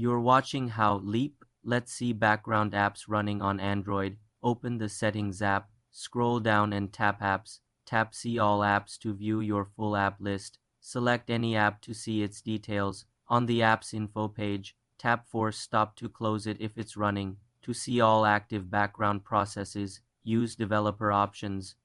You're watching how Leap. Let's see background apps running on Android. Open the Settings app, scroll down and tap Apps. Tap See All Apps to view your full app list. Select any app to see its details. On the app's info page, tap Force Stop to close it if it's running. To see all active background processes, use Developer Options.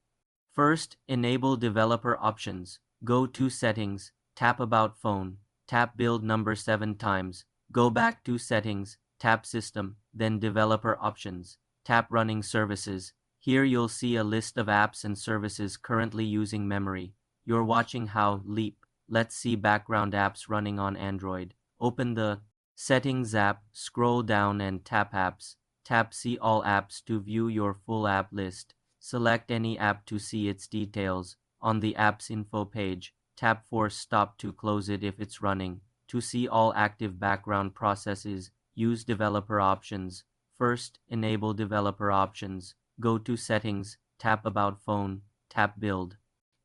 First, enable Developer Options. Go to Settings, tap About Phone, tap Build number 7 times. Go back to Settings, tap System, then Developer Options. Tap Running Services. Here you'll see a list of apps and services currently using memory. You're watching how Leap. Let's see background apps running on Android. Open the Settings app, scroll down and tap Apps. Tap See All Apps to view your full app list. Select any app to see its details. On the app's info page, tap Force Stop to close it if it's running. To see all active background processes, use Developer Options. First, enable Developer Options. Go to Settings, tap About Phone, tap Build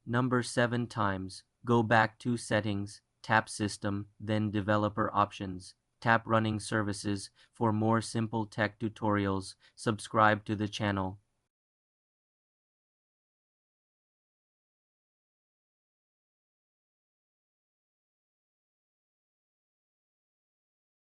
number 7 times. Go back to Settings, tap System, then Developer Options. Tap Running Services. For more simple tech tutorials, subscribe to the channel.